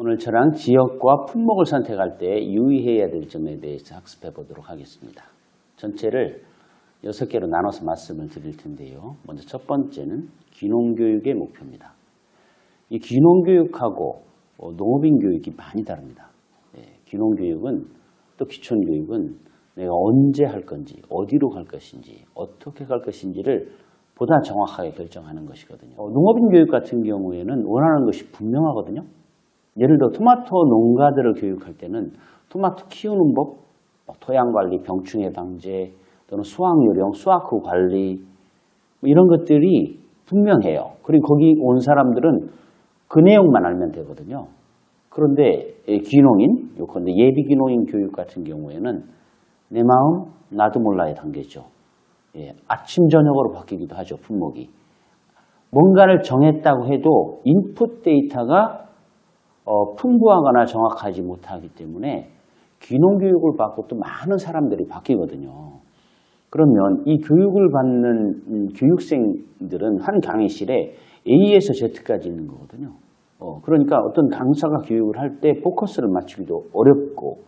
오늘 저랑 지역과 품목을 선택할 때 유의해야 될 점에 대해서 학습해 보도록 하겠습니다. 전체를 6개로 나눠서 말씀을 드릴 텐데요. 먼저 첫 번째는 귀농교육의 목표입니다. 이 귀농교육하고 농업인 교육이 많이 다릅니다. 귀농교육은 또 기촌교육은 내가 언제 할 건지, 어디로 갈 것인지, 어떻게 갈 것인지를 보다 정확하게 결정하는 것이거든요. 농업인 교육 같은 경우에는 원하는 것이 분명하거든요. 예를 들어 토마토 농가들을 교육할 때는 토마토 키우는 법, 토양관리, 병충해 방제, 또는 수확 요령, 수확 후 관리 이런 것들이 분명해요. 그리고 거기 온 사람들은 그 내용만 알면 되거든요. 그런데 귀농인, 요컨대 예비 귀농인 교육 같은 경우에는 내 마음 나도 몰라의 단계죠. 아침 저녁으로 바뀌기도 하죠. 품목이. 뭔가를 정했다고 해도 인풋 데이터가 풍부하거나 정확하지 못하기 때문에 귀농교육을 받고 또 많은 사람들이 바뀌거든요. 그러면 이 교육을 받는 교육생들은 한 강의실에 A에서 Z까지 있는 거거든요. 그러니까 어떤 강사가 교육을 할 때 포커스를 맞추기도 어렵고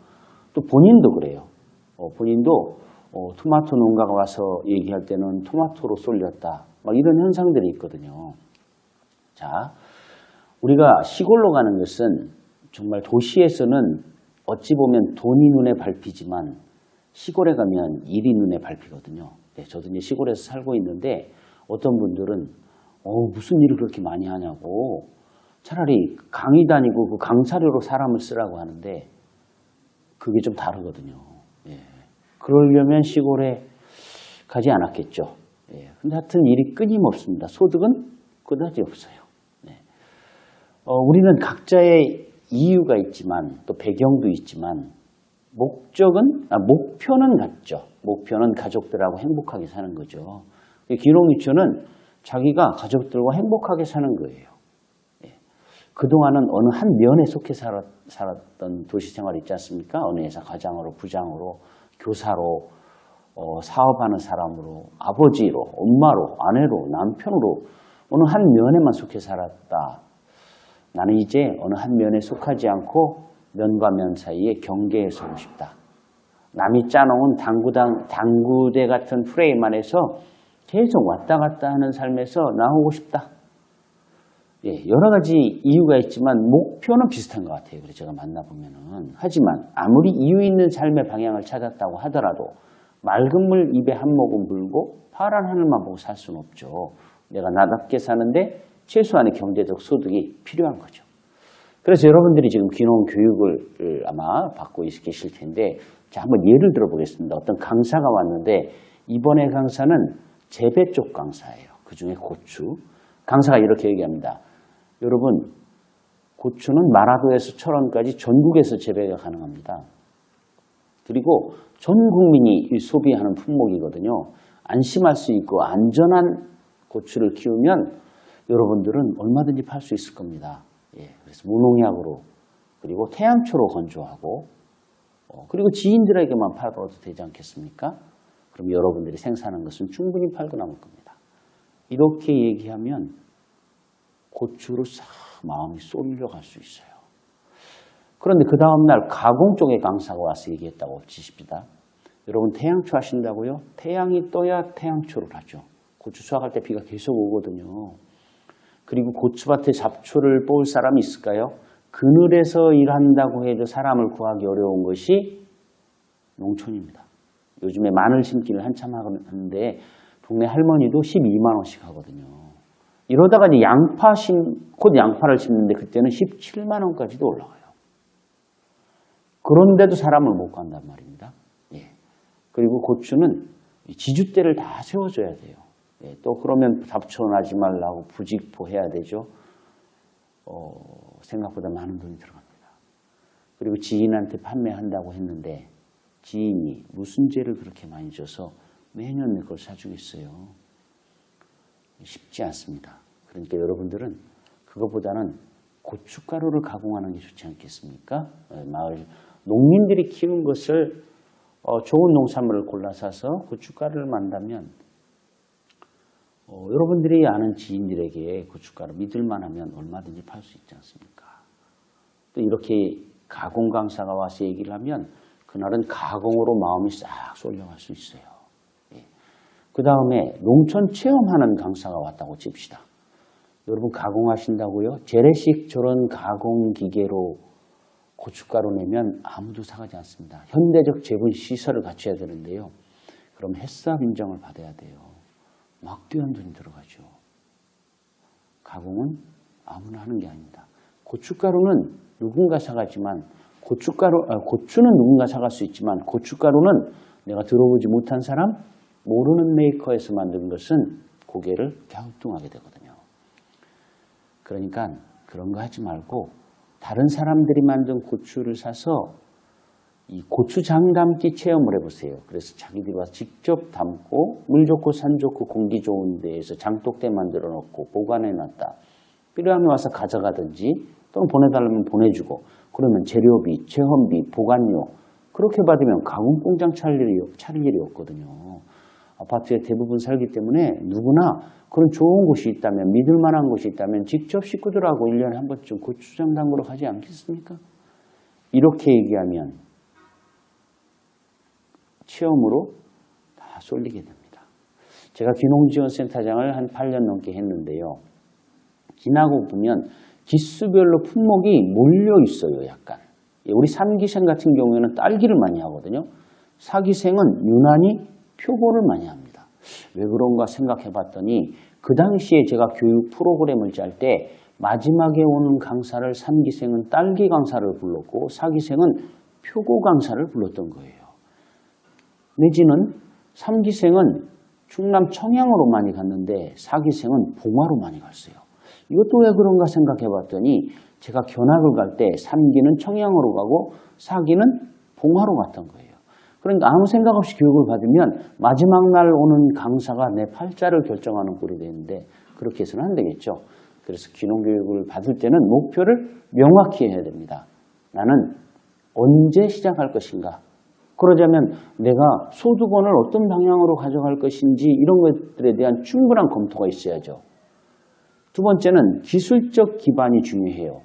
또 본인도 그래요. 본인도 토마토 농가가 와서 얘기할 때는 토마토로 쏠렸다. 막 이런 현상들이 있거든요. 자, 우리가 시골로 가는 것은 정말 도시에서는 어찌 보면 돈이 눈에 밟히지만 시골에 가면 일이 눈에 밟히거든요. 저도 이제 시골에서 살고 있는데 어떤 분들은 무슨 일을 그렇게 많이 하냐고 차라리 강의 다니고 그 강사료로 사람을 쓰라고 하는데 그게 좀 다르거든요. 그러려면 시골에 가지 않았겠죠. 근데 하여튼 일이 끊임없습니다. 소득은 그다지 없어요. 우리는 각자의 이유가 있지만 또 배경도 있지만 목표는 같죠. 목표는 가족들하고 행복하게 사는 거죠. 귀농귀촌은 자기가 가족들과 행복하게 사는 거예요. 그동안은 어느 한 면에 속해 살았던 도시생활 있지 않습니까? 어느 회사 과장으로, 부장으로, 교사로, 사업하는 사람으로, 아버지로, 엄마로, 아내로, 남편으로 어느 한 면에만 속해 살았다. 나는 이제 어느 한 면에 속하지 않고 면과 면 사이에 경계에 서고 싶다. 남이 짜놓은 당구대 같은 프레임 안에서 계속 왔다 갔다 하는 삶에서 나오고 싶다. 여러 가지 이유가 있지만 목표는 비슷한 것 같아요. 그래서 제가 만나보면은. 하지만 아무리 이유 있는 삶의 방향을 찾았다고 하더라도 맑은 물 입에 한 모금 불고 파란 하늘만 보고 살 수는 없죠. 내가 나답게 사는데 최소한의 경제적 소득이 필요한 거죠. 그래서 여러분들이 지금 귀농 교육을 아마 받고 계실 텐데 자, 한번 예를 들어 보겠습니다. 어떤 강사가 왔는데 이번에 강사는 재배 쪽 강사예요. 그중에 고추. 강사가 이렇게 얘기합니다. 여러분, 고추는 마라도에서 철원까지 전국에서 재배가 가능합니다. 그리고 전 국민이 소비하는 품목이거든요. 안심할 수 있고 안전한 고추를 키우면 여러분들은 얼마든지 팔 수 있을 겁니다. 그래서 무농약으로 그리고 태양초로 건조하고 그리고 지인들에게만 팔아도 되지 않겠습니까? 그럼 여러분들이 생산한 것은 충분히 팔고 남을 겁니다. 이렇게 얘기하면 고추로 싹 마음이 쏠려갈 수 있어요. 그런데 그 다음날 가공 쪽에 강사가 와서 얘기했다고 치십시다. 여러분 태양초 하신다고요? 태양이 떠야 태양초를 하죠. 고추 수확할 때 비가 계속 오거든요. 그리고 고추밭에 잡초를 뽑을 사람이 있을까요? 그늘에서 일한다고 해도 사람을 구하기 어려운 것이 농촌입니다. 요즘에 마늘 심기를 한참 하는데 동네 할머니도 12만 원씩 하거든요. 이러다가 이제 곧 양파를 심는데 그때는 17만 원까지도 올라가요. 그런데도 사람을 못 구한단 말입니다. 그리고 고추는 지주대를 다 세워줘야 돼요. 또 그러면 잡초 나지 말라고 부직포 해야 되죠. 생각보다 많은 돈이 들어갑니다. 그리고 지인한테 판매한다고 했는데 지인이 무슨 죄를 그렇게 많이 져서 매년 그걸 사주겠어요. 쉽지 않습니다. 그러니까 여러분들은 그것보다는 고춧가루를 가공하는 게 좋지 않겠습니까? 마을 농민들이 키운 것을 좋은 농산물을 골라 사서 고춧가루를 만들면 여러분들이 아는 지인들에게 고춧가루 믿을만 하면 얼마든지 팔 수 있지 않습니까? 또 이렇게 가공 강사가 와서 얘기를 하면 그날은 가공으로 마음이 싹 쏠려갈 수 있어요. 예. 그 다음에 농촌 체험하는 강사가 왔다고 칩시다. 여러분 가공하신다고요? 재래식 저런 가공 기계로 고춧가루 내면 아무도 사가지 않습니다. 현대적 제분 시설을 갖춰야 되는데요. 그럼 햇삽 인정을 받아야 돼요. 막대한 돈이 들어가죠. 가공은 아무나 하는 게 아닙니다. 고춧가루는 누군가 사가지만 고추는 누군가 사갈 수 있지만 고춧가루는 내가 들어보지 못한 사람, 모르는 메이커에서 만든 것은 고개를 갸우뚱하게 되거든요. 그러니까 그런 거 하지 말고 다른 사람들이 만든 고추를 사서 이 고추장 담기 체험을 해보세요. 그래서 자기들이 와서 직접 담고 물 좋고 산 좋고 공기 좋은 데에서 장독대 만들어 놓고 보관해 놨다. 필요하면 와서 가져가든지 또는 보내달라면 보내주고 그러면 재료비, 체험비, 보관료 그렇게 받으면 가공 공장 차릴 일이 없거든요. 아파트에 대부분 살기 때문에 누구나 그런 좋은 곳이 있다면 믿을 만한 곳이 있다면 직접 식구들하고 1년에 한 번쯤 고추장 담그러 가지 않겠습니까? 이렇게 얘기하면 체험으로 다 쏠리게 됩니다. 제가 귀농지원센터장을 한 8년 넘게 했는데요. 지나고 보면 기수별로 품목이 몰려 있어요. 약간. 우리 삼기생 같은 경우에는 딸기를 많이 하거든요. 사기생은 유난히 표고를 많이 합니다. 왜 그런가 생각해 봤더니 그 당시에 제가 교육 프로그램을 짤 때 마지막에 오는 강사를 삼기생은 딸기 강사를 불렀고 사기생은 표고 강사를 불렀던 거예요. 내지는 삼기생은 충남 청양으로 많이 갔는데 사기생은 봉화로 많이 갔어요. 이것도 왜 그런가 생각해 봤더니 제가 견학을 갈 때 삼기는 청양으로 가고 사기는 봉화로 갔던 거예요. 그러니까 아무 생각 없이 교육을 받으면 마지막 날 오는 강사가 내 팔자를 결정하는 꼴이 되는데 그렇게 해서는 안 되겠죠. 그래서 귀농교육을 받을 때는 목표를 명확히 해야 됩니다. 나는 언제 시작할 것인가? 그러자면 내가 소득원을 어떤 방향으로 가져갈 것인지 이런 것들에 대한 충분한 검토가 있어야죠. 두 번째는 기술적 기반이 중요해요.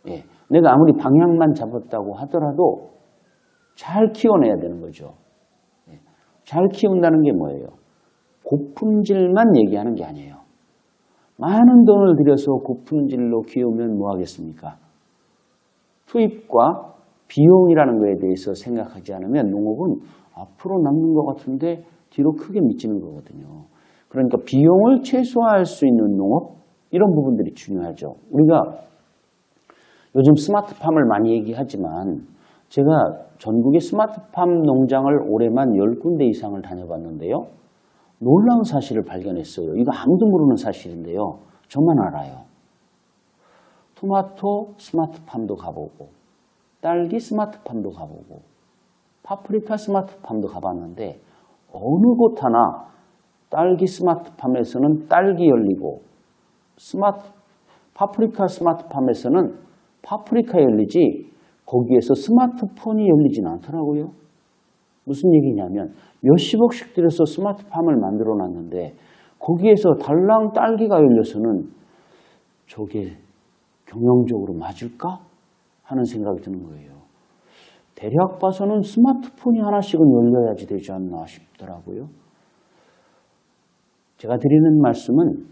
예, 내가 아무리 방향만 잡았다고 하더라도 잘 키워내야 되는 거죠. 예, 잘 키운다는 게 뭐예요? 고품질만 얘기하는 게 아니에요. 많은 돈을 들여서 고품질로 키우면 뭐 하겠습니까? 투입과 비용이라는 거에 대해서 생각하지 않으면 농업은 앞으로 남는 것 같은데 뒤로 크게 미치는 거거든요. 그러니까 비용을 최소화할 수 있는 농업 이런 부분들이 중요하죠. 우리가 요즘 스마트팜을 많이 얘기하지만 제가 전국의 스마트팜 농장을 올해만 10군데 이상을 다녀봤는데요. 놀라운 사실을 발견했어요. 이거 아무도 모르는 사실인데요. 저만 알아요. 토마토 스마트팜도 가보고 딸기 스마트팜도 가보고 파프리카 스마트팜도 가봤는데 어느 곳 하나 딸기 스마트팜에서는 딸기 열리고 파프리카 스마트팜에서는 파프리카 열리지 거기에서 스마트폰이 열리진 않더라고요. 무슨 얘기냐면 몇십억씩 들여서 스마트팜을 만들어 놨는데 거기에서 달랑 딸기가 열려서는 저게 경영적으로 맞을까? 하는 생각이 드는 거예요. 대략 봐서는 스마트폰이 하나씩은 열려야지 되지 않나 싶더라고요. 제가 드리는 말씀은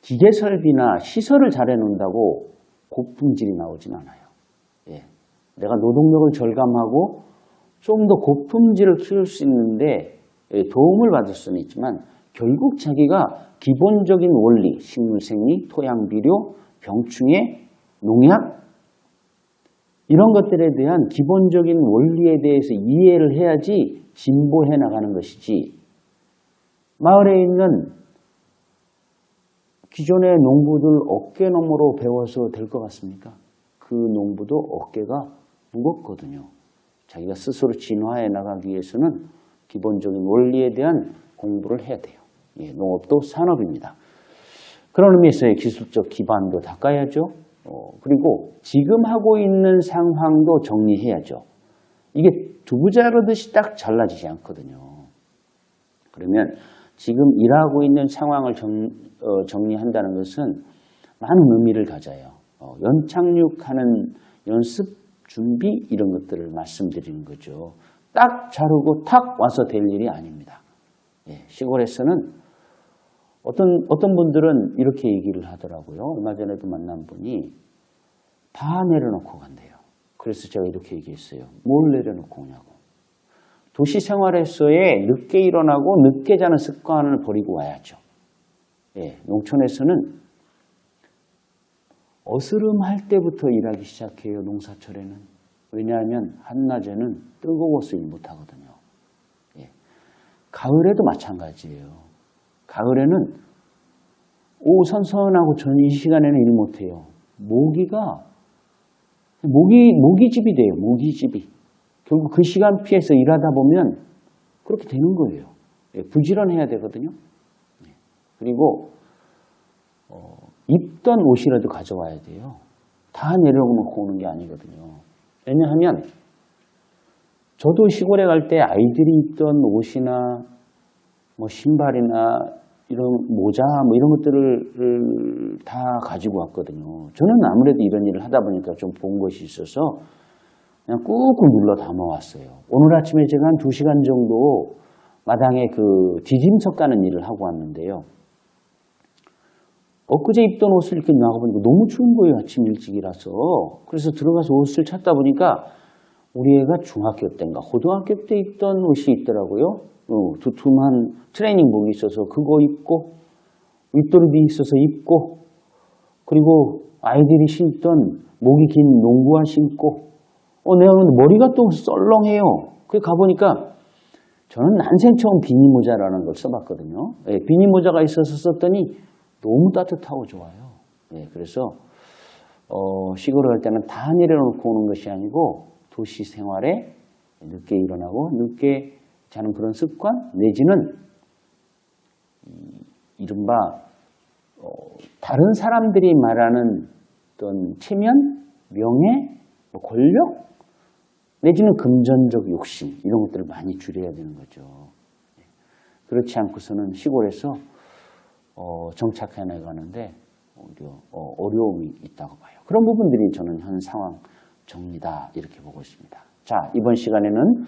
기계 설비나 시설을 잘 해놓는다고 고품질이 나오진 않아요. 예. 내가 노동력을 절감하고 좀 더 고품질을 키울 수 있는데 도움을 받을 수는 있지만 결국 자기가 기본적인 원리, 식물생리, 토양비료, 병충해, 농약 이런 것들에 대한 기본적인 원리에 대해서 이해를 해야지 진보해 나가는 것이지 마을에 있는 기존의 농부들 어깨너머로 배워서 될 것 같습니까? 그 농부도 어깨가 무겁거든요. 자기가 스스로 진화해 나가기 위해서는 기본적인 원리에 대한 공부를 해야 돼요. 예, 농업도 산업입니다. 그런 의미에서의 기술적 기반도 닦아야죠. 그리고 지금 하고 있는 상황도 정리해야죠. 이게 두부 자르듯이 딱 잘라지지 않거든요. 그러면 지금 일하고 있는 상황을 정리한다는 것은 많은 의미를 가져요. 연습, 준비 이런 것들을 말씀드리는 거죠. 딱 자르고 탁 와서 될 일이 아닙니다. 예, 시골에서는 어떤 분들은 이렇게 얘기를 하더라고요. 얼마 전에도 만난 분이 다 내려놓고 간대요. 그래서 제가 이렇게 얘기했어요. 뭘 내려놓고 오냐고. 도시 생활에서의 늦게 일어나고 늦게 자는 습관을 버리고 와야죠. 예, 농촌에서는 어스름할 때부터 일하기 시작해요. 농사철에는. 왜냐하면 한낮에는 뜨거워서 일 못하거든요. 예, 가을에도 마찬가지예요. 가을에는 오후 선선하고 저는 이 시간에는 일 못해요. 모기집이 돼요. 모기집이. 결국 그 시간 피해서 일하다 보면 그렇게 되는 거예요. 예, 부지런해야 되거든요. 예, 그리고 입던 옷이라도 가져와야 돼요. 다 내려놓고 오는 게 아니거든요. 왜냐하면 저도 시골에 갈 때 아이들이 입던 옷이나 뭐 신발이나 이런 모자 뭐 이런 것들을 다 가지고 왔거든요. 저는 아무래도 이런 일을 하다 보니까 좀 본 것이 있어서 그냥 꾹꾹 눌러 담아왔어요. 오늘 아침에 제가 한 2시간 정도 마당에 그 디딤석 가는 일을 하고 왔는데요. 엊그제 입던 옷을 이렇게 나가보니까 너무 추운 거예요. 아침 일찍이라서. 그래서 들어가서 옷을 찾다 보니까 우리 애가 중학교 때인가 고등학교 때 입던 옷이 있더라고요. 두툼한 트레이닝복이 있어서 그거 입고 윗도리도 있어서 입고 그리고 아이들이 신던 목이 긴 농구화 신고 내가 근데 머리가 또 썰렁해요. 그래 가보니까 저는 난생 처음 비니 모자라는 걸 써봤거든요. 예, 비니 모자가 있어서 썼더니 너무 따뜻하고 좋아요. 예, 그래서 시골에 갈 때는 다 내려놓고 오는 것이 아니고 도시 생활에 늦게 일어나고 늦게 자는 그런 습관 내지는 이른바 다른 사람들이 말하는 어떤 체면, 명예, 권력 내지는 금전적 욕심 이런 것들을 많이 줄여야 되는 거죠. 그렇지 않고서는 시골에서 정착해 나가는데 어려움이 있다고 봐요. 그런 부분들이 저는 현 상황 정리다 이렇게 보고 있습니다. 자, 이번 시간에는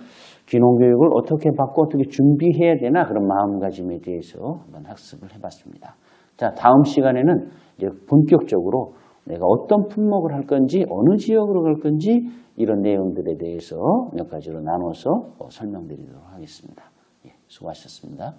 귀농교육을 어떻게 받고 어떻게 준비해야 되나 그런 마음가짐에 대해서 한번 학습을 해봤습니다. 자, 다음 시간에는 이제 본격적으로 내가 어떤 품목을 할 건지 어느 지역으로 갈 건지 이런 내용들에 대해서 몇 가지로 나눠서 설명드리도록 하겠습니다. 예, 수고하셨습니다.